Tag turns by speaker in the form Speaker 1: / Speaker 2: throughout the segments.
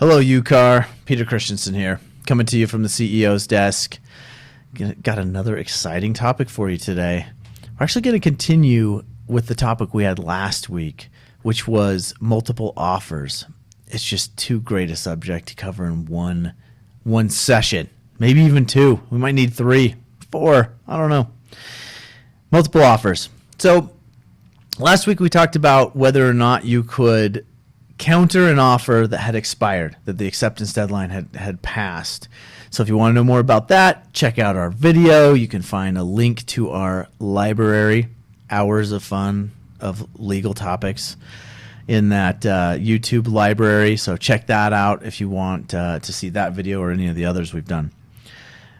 Speaker 1: Hello, UCAR. Peter Christensen here, coming to you from the CEO's desk. Got another exciting topic for you today. We're actually going to continue with the topic we had last week, which was multiple offers. It's just too great a subject to cover in one session, maybe even two. We might need 3, 4, I don't know. Multiple offers. So last week we talked about whether or not you could counter an offer that had expired, that the acceptance deadline had passed. So if you want to know more about that, check out our video. You can find a link to our library, Hours of Fun of Legal Topics, in that YouTube library. So check that out if you want to see that video or any of the others we've done.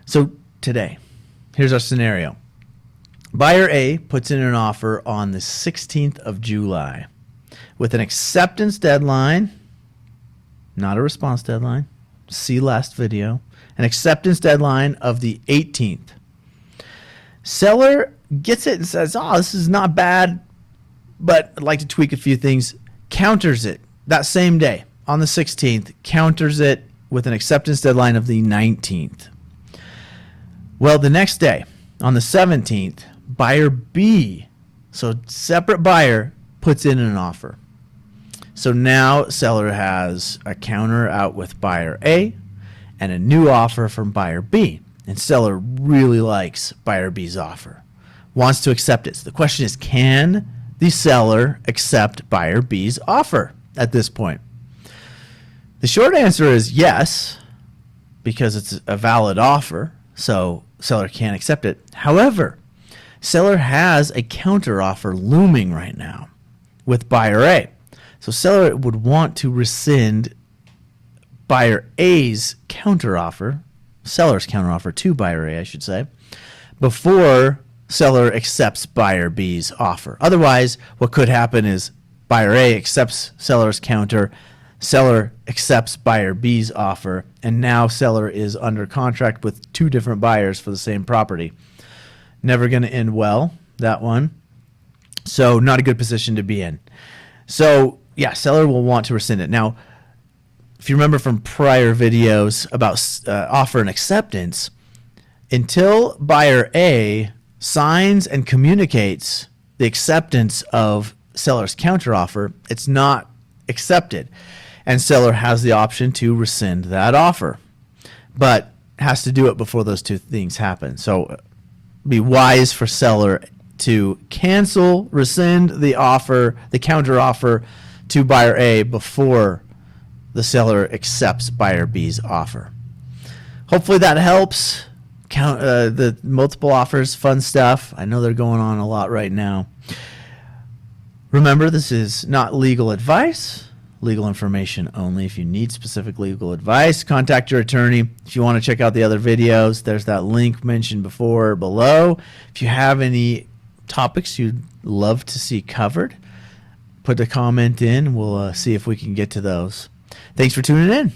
Speaker 1: So today, here's our scenario. Buyer A puts in an offer on the 16th of July. With an acceptance deadline, not a response deadline, see last video, an acceptance deadline of the 18th. Seller gets it and says, oh, this is not bad, but I'd like to tweak a few things, counters it that same day on the 16th, counters it with an acceptance deadline of the 19th. Well, the next day, on the 17th, buyer B, so separate buyer, puts in an offer. So now seller has a counter out with buyer A and a new offer from buyer B. And seller really likes buyer B's offer, wants to accept it. So the question is, can the seller accept buyer B's offer at this point? The short answer is yes, because it's a valid offer, so seller can accept it. However, seller has a counter offer looming right now with buyer A. So seller would want to rescind buyer A's counteroffer, seller's counteroffer to buyer A, I should say, before seller accepts buyer B's offer. Otherwise, what could happen is buyer A accepts seller's counter, seller accepts buyer B's offer, and now seller is under contract with 2 different buyers for the same property. Never going to end well, that one. So not a good position to be in. So yeah, seller will want to rescind it. Now, if you remember from prior videos about offer and acceptance, until buyer A signs and communicates the acceptance of seller's counteroffer, it's not accepted. And seller has the option to rescind that offer, but has to do it before those 2 things happen. So be wise for seller to cancel, rescind the offer, the counteroffer to buyer A before the seller accepts buyer B's offer. Hopefully that helps. The multiple offers, fun stuff. I know they're going on a lot right now. Remember, this is not legal advice, legal information only. If you need specific legal advice, contact your attorney. If you want to check out the other videos, there's that link mentioned before below. If you have any topics you'd love to see covered, put a comment in. We'll see if we can get to those. Thanks for tuning in.